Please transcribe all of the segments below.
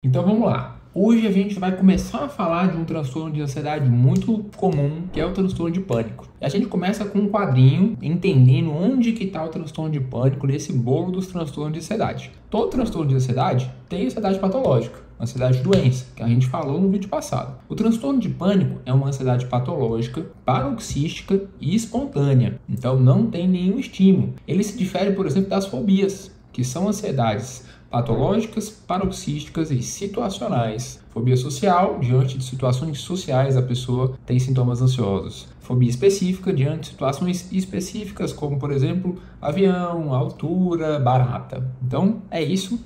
Então vamos lá. Hoje a gente vai começar a falar de um transtorno de ansiedade muito comum, que é o transtorno de pânico. E a gente começa com um quadrinho, entendendo onde que está o transtorno de pânico nesse bolo dos transtornos de ansiedade. Todo transtorno de ansiedade tem ansiedade patológica, ansiedade doença, que a gente falou no vídeo passado. O transtorno de pânico é uma ansiedade patológica, paroxística e espontânea. Então não tem nenhum estímulo. Ele se difere, por exemplo, das fobias, que são ansiedades patológicas, paroxísticas e situacionais. Fobia social, diante de situações sociais a pessoa tem sintomas ansiosos. Fobia específica, diante de situações específicas, como por exemplo, avião, altura, barata. Então é isso.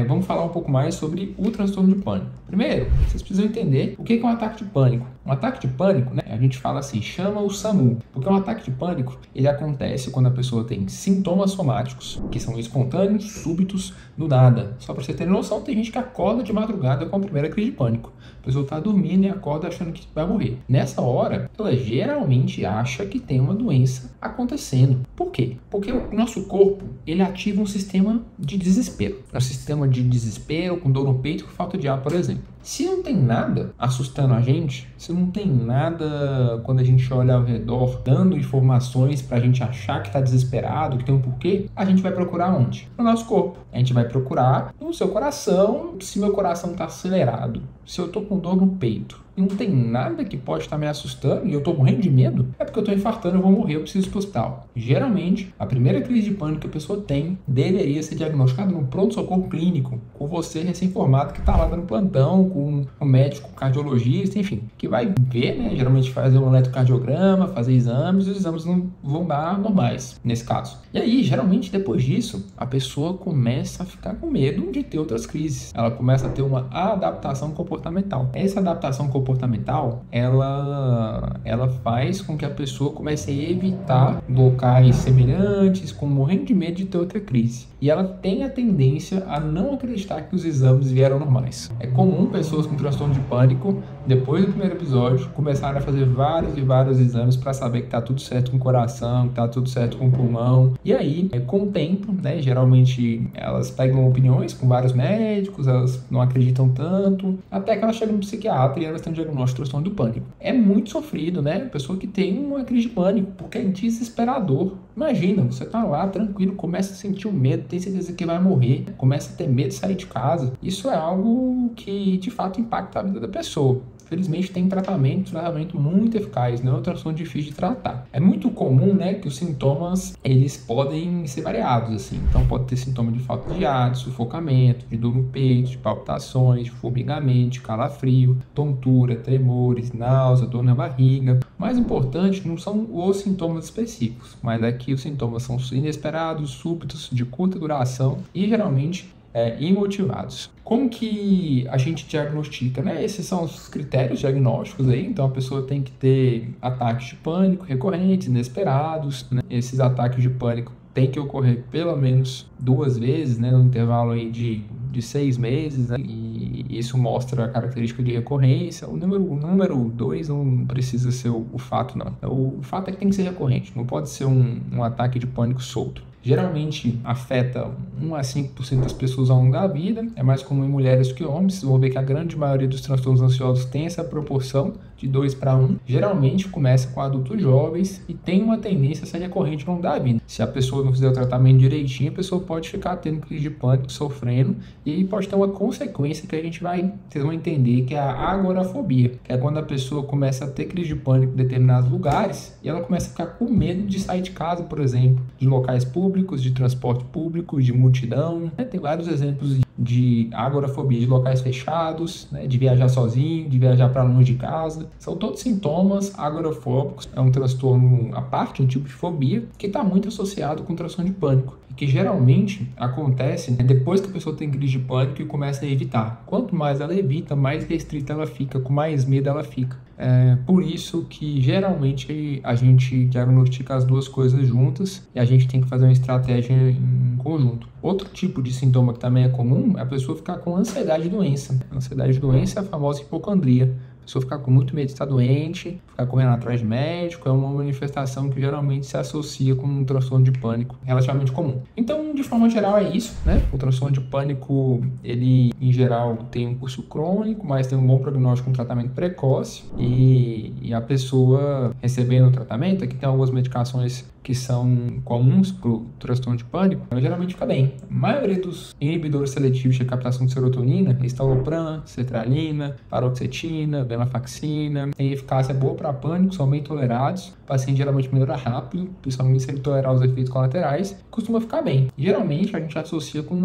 Vamos falar um pouco mais sobre o transtorno de pânico. Primeiro, vocês precisam entender o que é um ataque de pânico. Um ataque de pânico, a gente fala assim, chama o SAMU, porque um ataque de pânico, ele acontece quando a pessoa tem sintomas somáticos, que são espontâneos, súbitos, do nada. Só para você ter noção, tem gente que acorda de madrugada com a primeira crise de pânico. A pessoa está dormindo e acorda achando que vai morrer. Nessa hora, ela geralmente acha que tem uma doença acontecendo. Por quê? Porque o nosso corpo, ele ativa um sistema de desespero. Um sistema de desespero com dor no peito, com falta de ar, por exemplo. Se não tem nada assustando a gente, se não tem nada quando a gente olha ao redor dando informações pra gente achar que tá desesperado, que tem um porquê, a gente vai procurar onde? No nosso corpo. A gente vai procurar no seu coração, se meu coração tá acelerado, se eu tô com dor no peito e não tem nada que pode estar me assustando e eu tô morrendo de medo, é porque eu tô infartando, eu vou morrer, eu preciso ir pro hospital. Geralmente, a primeira crise de pânico que a pessoa tem deveria ser diagnosticada no pronto-socorro clínico, com você recém-formado que tá lá dando plantão, com um médico cardiologista, enfim, que vai ver, geralmente fazer um eletrocardiograma, fazer exames, e os exames não vão dar normais, nesse caso. E aí, geralmente, depois disso, a pessoa começa a ficar com medo de ter outras crises. Ela começa a ter uma adaptação comportamental. Essa adaptação comportamental, ela faz com que a pessoa comece a evitar locais semelhantes, com morrendo de medo de ter outra crise. E ela tem a tendência a não acreditar que os exames vieram normais. É comum pessoas com transtorno de pânico, depois do primeiro episódio, começarem a fazer vários e vários exames para saber que está tudo certo com o coração, que está tudo certo com o pulmão. E aí, com o tempo, geralmente elas pegam opiniões com vários médicos, elas não acreditam tanto, até que elas chegam no psiquiatra e elas têm um diagnóstico de transtorno do pânico. É muito sofrido, A pessoa que tem uma crise de pânico, porque é desesperador. Imagina, você tá lá tranquilo, começa a sentir o medo, tem certeza que vai morrer, começa a ter medo de sair de casa. Isso é algo que de fato impacta a vida da pessoa. Felizmente tem tratamento muito eficaz, não é um transtorno difícil de tratar. É muito comum, que os sintomas, eles podem ser variados, assim. Então pode ter sintoma de falta de ar, de sufocamento, de dor no peito, de palpitações, de formigamento, de calafrio, tontura, tremores, náusea, dor na barriga. O mais importante não são os sintomas específicos, mas é que os sintomas são inesperados, súbitos, de curta duração e geralmente imotivados. Como que a gente diagnostica, Esses são os critérios diagnósticos aí. Então a pessoa tem que ter ataques de pânico recorrentes, inesperados, Esses ataques de pânico têm que ocorrer pelo menos 2 vezes, no intervalo aí de 6 meses, E isso mostra a característica de recorrência. O número 2 não precisa ser o fato, não. O fato é que tem que ser recorrente, não pode ser um ataque de pânico solto. Geralmente afeta 1 a 5% das pessoas ao longo da vida, é mais comum em mulheres que homens. Vocês vão ver que a grande maioria dos transtornos ansiosos tem essa proporção de 2 para 1. Geralmente começa com adultos jovens e tem uma tendência a ser recorrente ao longo da vida. Se a pessoa não fizer o tratamento direitinho, a pessoa pode ficar tendo crise de pânico, sofrendo, e pode ter uma consequência que vocês vão entender, que é a agorafobia, que é quando a pessoa começa a ter crise de pânico em determinados lugares e ela começa a ficar com medo de sair de casa, por exemplo, de locais públicos, de transporte público, de multidão. Tem vários exemplos de agorafobia, de locais fechados, de viajar sozinho, de viajar para longe de casa. São todos sintomas agorafóbicos. É um transtorno à parte, um tipo de fobia, que está muito associado com transtorno de pânico, e que geralmente acontece depois que a pessoa tem crise de pânico e começa a evitar. Quanto mais ela evita, mais restrita ela fica, com mais medo ela fica. É por isso que geralmente a gente diagnostica as duas coisas juntas e a gente tem que fazer uma estratégia em conjunto. Outro tipo de sintoma que também é comum é a pessoa ficar com ansiedade de doença. A ansiedade de doença é a famosa hipocondria. A A pessoa ficar com muito medo de estar doente, ficar correndo atrás de médico, é uma manifestação que geralmente se associa com um transtorno de pânico relativamente comum. Então, de forma geral, é isso, né? O transtorno de pânico, ele, em geral, tem um curso crônico, mas tem um bom prognóstico com tratamento precoce, e a pessoa recebendo o tratamento, aqui tem algumas medicações que são comuns para o transtorno de pânico, ela geralmente fica bem. A maioria dos inibidores seletivos de captação de serotonina, estalopram, sertralina, paroxetina, venlafaxina, têm eficácia boa para pânico, são bem tolerados, o paciente geralmente melhora rápido, principalmente se ele tolerar os efeitos colaterais, costuma ficar bem. Geralmente a gente associa com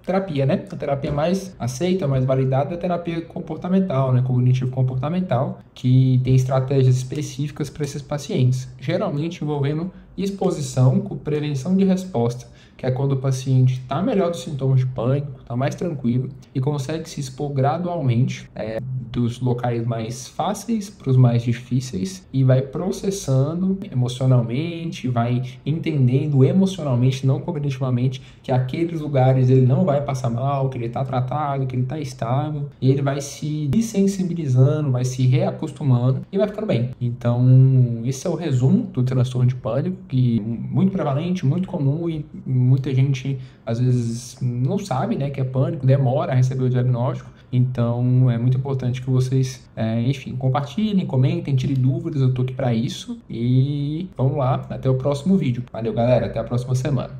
terapia, né? A terapia mais aceita, mais validada é a terapia comportamental, né? Cognitivo-comportamental, que tem estratégias específicas para esses pacientes, geralmente envolvendo exposição com prevenção de resposta, que é quando o paciente está melhor dos sintomas de pânico, está mais tranquilo e consegue se expor gradualmente dos locais mais fáceis para os mais difíceis e vai processando emocionalmente, vai entendendo emocionalmente, não cognitivamente, que aqueles lugares ele não vai passar mal, que ele está tratado, que ele está estável, e ele vai se desensibilizando, vai se reacostumando e vai ficando bem. Então, esse é o resumo do transtorno de pânico, que é muito prevalente, muito comum e muita gente às vezes não sabe, né, que é pânico, demora a receber o diagnóstico. Então é muito importante que vocês, enfim, compartilhem, comentem, tirem dúvidas, eu tô aqui para isso. E vamos lá, até o próximo vídeo. Valeu, galera, até a próxima semana.